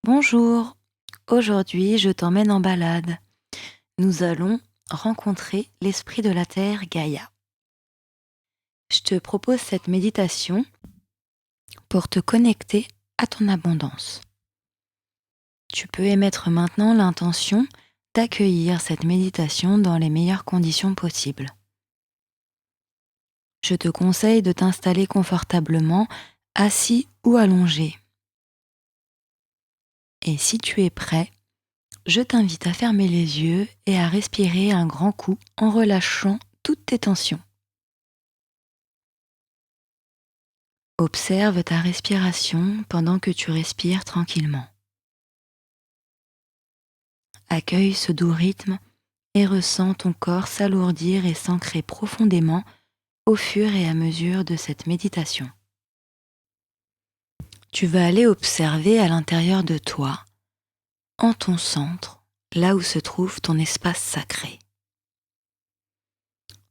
Bonjour, aujourd'hui je t'emmène en balade. Nous allons rencontrer l'esprit de la Terre Gaïa. Je te propose cette méditation pour te connecter à ton abondance. Tu peux émettre maintenant l'intention d'accueillir cette méditation dans les meilleures conditions possibles. Je te conseille de t'installer confortablement, assis ou allongé. Et si tu es prêt, je t'invite à fermer les yeux et à respirer un grand coup en relâchant toutes tes tensions. Observe ta respiration pendant que tu respires tranquillement. Accueille ce doux rythme et ressens ton corps s'alourdir et s'ancrer profondément au fur et à mesure de cette méditation. Tu vas aller observer à l'intérieur de toi, en ton centre, là où se trouve ton espace sacré.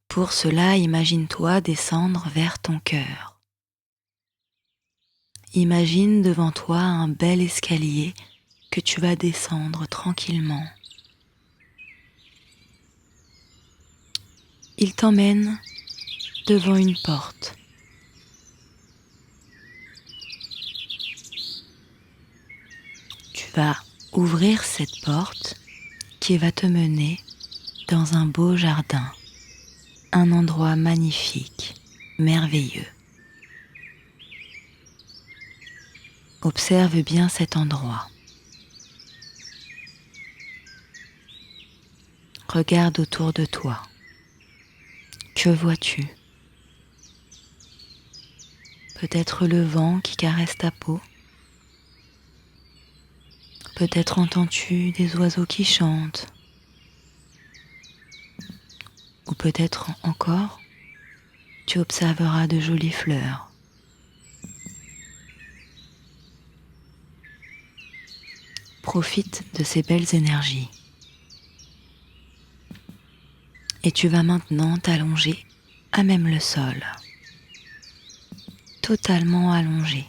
Pour cela, imagine-toi descendre vers ton cœur. Imagine devant toi un bel escalier que tu vas descendre tranquillement. Il t'emmène devant une porte. Tu vas ouvrir cette porte qui va te mener dans un beau jardin, un endroit magnifique, merveilleux. Observe bien cet endroit. Regarde autour de toi. Que vois-tu? Peut-être le vent qui caresse ta peau. Peut-être entends-tu des oiseaux qui chantent. Ou peut-être encore, tu observeras de jolies fleurs. Profite de ces belles énergies. Et tu vas maintenant t'allonger à même le sol. Totalement allongé.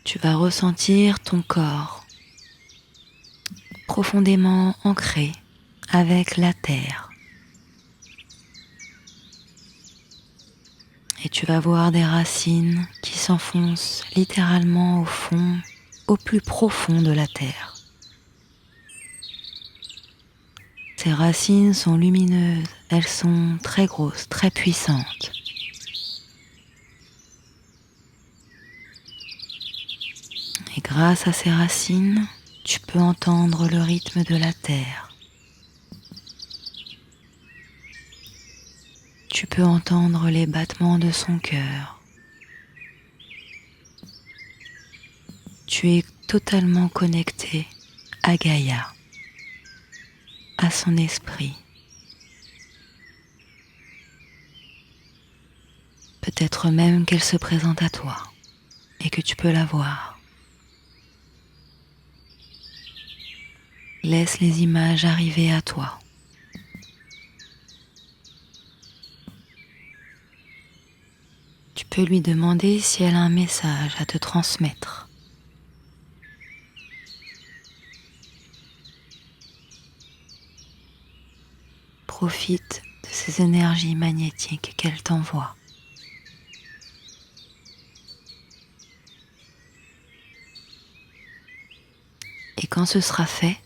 Tu vas ressentir ton corps profondément ancré avec la terre. Et tu vas voir des racines qui s'enfoncent littéralement au fond, au plus profond de la terre. Ces racines sont lumineuses, elles sont très grosses, très puissantes. Et grâce à ces racines, tu peux entendre le rythme de la terre. Tu peux entendre les battements de son cœur. Tu es totalement connecté à Gaïa, à son esprit. Peut-être même qu'elle se présente à toi et que tu peux la voir. Laisse les images arriver à toi. Tu peux lui demander si elle a un message à te transmettre. Profite de ces énergies magnétiques qu'elle t'envoie. Et quand ce sera fait,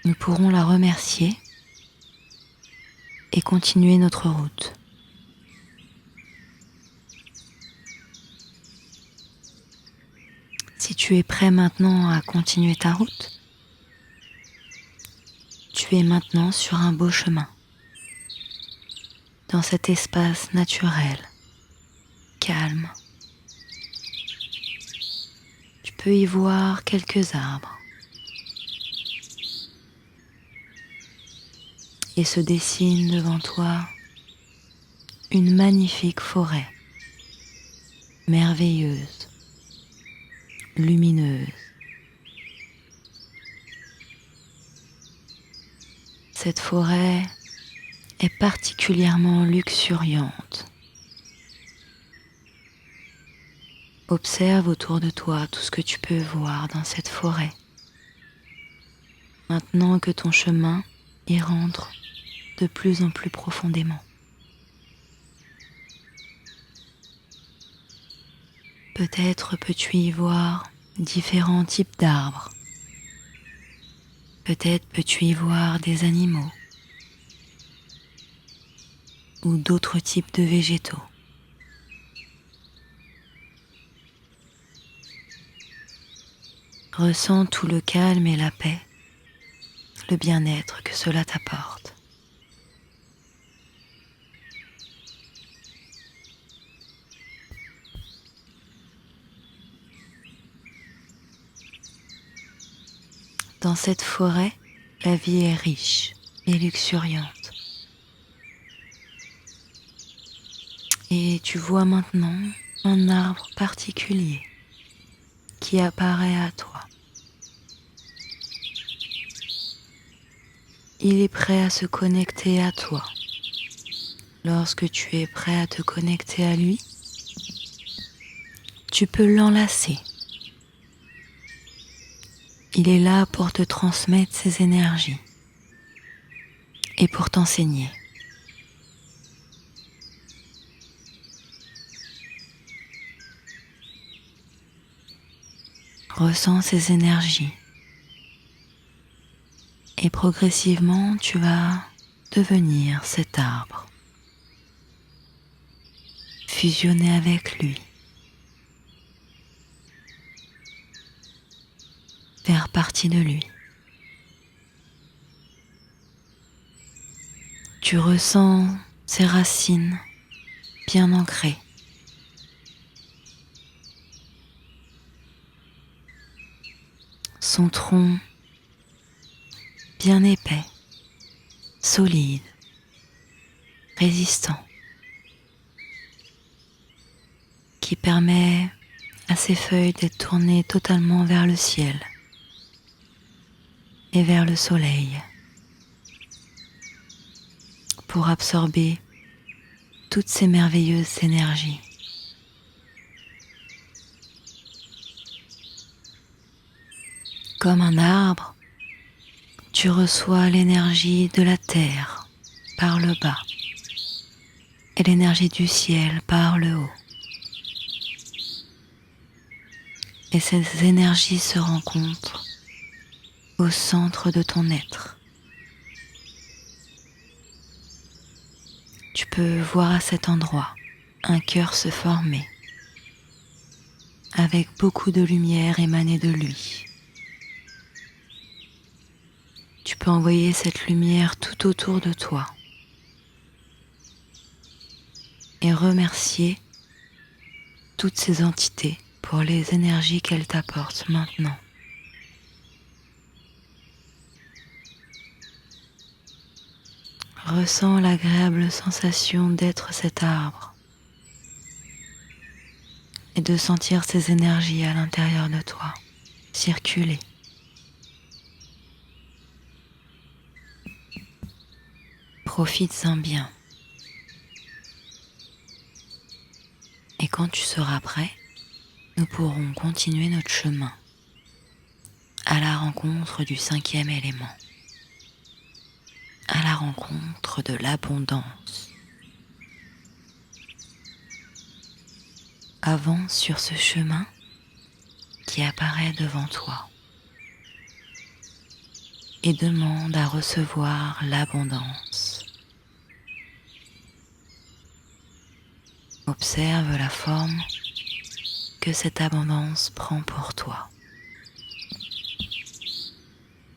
nous pourrons la remercier et continuer notre route. Si tu es prêt maintenant à continuer ta route, tu es maintenant sur un beau chemin, dans cet espace naturel, calme. Tu peux y voir quelques arbres. Et se dessine devant toi une magnifique forêt, merveilleuse, lumineuse. Cette forêt est particulièrement luxuriante. Observe autour de toi tout ce que tu peux voir dans cette forêt. Maintenant que ton chemin y rentre de plus en plus profondément. Peut-être peux-tu y voir différents types d'arbres. Peut-être peux-tu y voir des animaux ou d'autres types de végétaux. Ressens tout le calme et la paix, le bien-être que cela t'apporte. Dans cette forêt, la vie est riche et luxuriante. Et tu vois maintenant un arbre particulier qui apparaît à toi. Il est prêt à se connecter à toi. Lorsque tu es prêt à te connecter à lui, tu peux l'enlacer. Il est là pour te transmettre ses énergies et pour t'enseigner. Ressens ces énergies et progressivement tu vas devenir cet arbre, fusionner avec lui, faire partie de lui. Tu ressens ses racines bien ancrées. Son tronc bien épais, solide, résistant, qui permet à ses feuilles d'être tournées totalement vers le ciel et vers le soleil pour absorber toutes ces merveilleuses énergies. Comme un arbre, tu reçois l'énergie de la terre par le bas et l'énergie du ciel par le haut. Et ces énergies se rencontrent au centre de ton être. Tu peux voir à cet endroit un cœur se former avec beaucoup de lumière émanée de lui. Tu peux envoyer cette lumière tout autour de toi et remercier toutes ces entités pour les énergies qu'elles t'apportent maintenant. Ressens l'agréable sensation d'être cet arbre et de sentir ces énergies à l'intérieur de toi circuler. Profites-en bien. Et quand tu seras prêt, nous pourrons continuer notre chemin à la rencontre du 5e élément, à la rencontre de l'abondance. Avance sur ce chemin qui apparaît devant toi et demande à recevoir l'abondance. Observe la forme que cette abondance prend pour toi.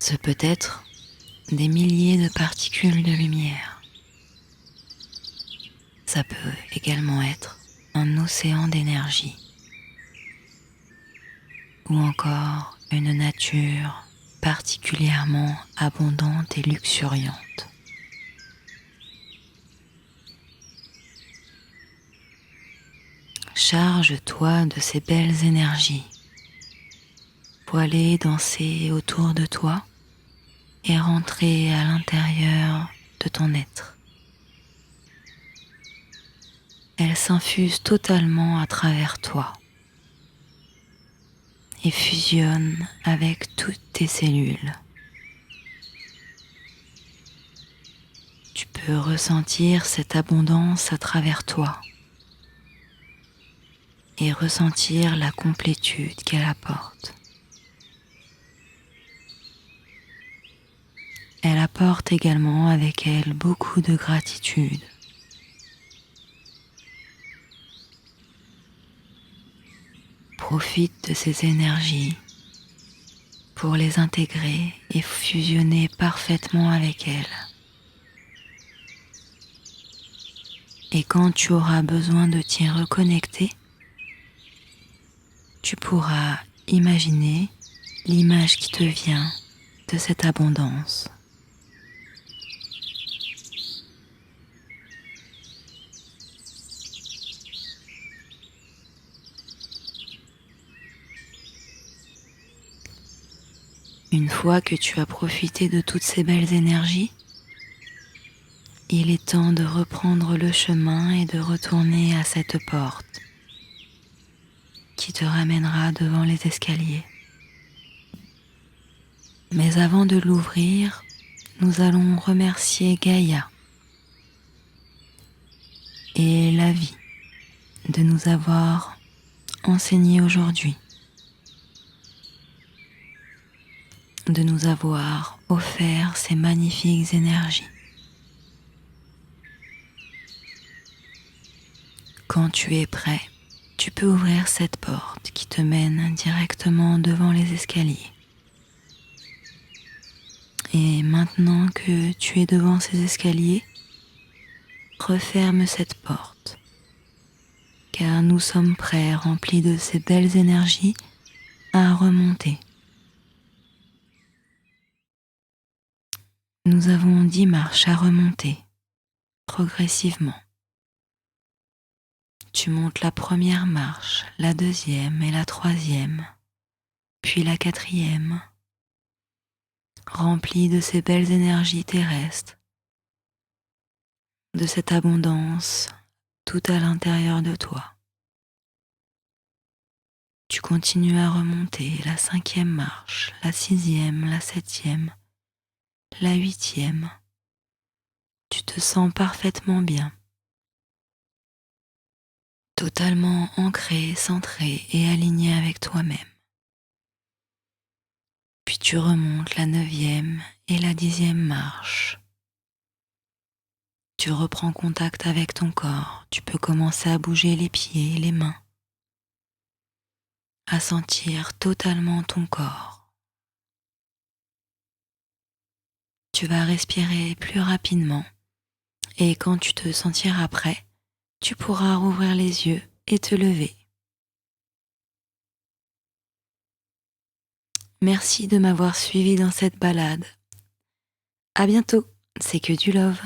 Ce peut être des milliers de particules de lumière. Ça peut également être un océan d'énergie ou encore une nature particulièrement abondante et luxuriante. Charge-toi de ces belles énergies pour aller danser autour de toi et rentrer à l'intérieur de ton être. Elles s'infusent totalement à travers toi et fusionne avec toutes tes cellules. Tu peux ressentir cette abondance à travers toi et ressentir la complétude qu'elle apporte. Elle apporte également avec elle beaucoup de gratitude. Profite de ces énergies pour les intégrer et fusionner parfaitement avec elles. Et quand tu auras besoin de t'y reconnecter, tu pourras imaginer l'image qui te vient de cette abondance. Une fois que tu as profité de toutes ces belles énergies, il est temps de reprendre le chemin et de retourner à cette porte qui te ramènera devant les escaliers. Mais avant de l'ouvrir, nous allons remercier Gaïa et la vie de nous avoir enseigné aujourd'hui, de nous avoir offert ces magnifiques énergies. Quand tu es prêt, tu peux ouvrir cette porte qui te mène directement devant les escaliers. Et maintenant que tu es devant ces escaliers, referme cette porte, car nous sommes prêts, remplis de ces belles énergies, à remonter. Nous avons 10 marches à remonter, progressivement. Tu montes la première marche, la deuxième et la troisième, puis la quatrième, remplie de ces belles énergies terrestres, de cette abondance tout à l'intérieur de toi. Tu continues à remonter la cinquième marche, la sixième, la septième, la huitième. Tu te sens parfaitement bien, totalement ancré, centré et aligné avec toi-même. Puis tu remontes la neuvième et la dixième marche. Tu reprends contact avec ton corps, tu peux commencer à bouger les pieds, les mains, à sentir totalement ton corps. Tu vas respirer plus rapidement et quand tu te sentiras prêt, tu pourras rouvrir les yeux et te lever. Merci de m'avoir suivi dans cette balade. À bientôt, c'est que du love.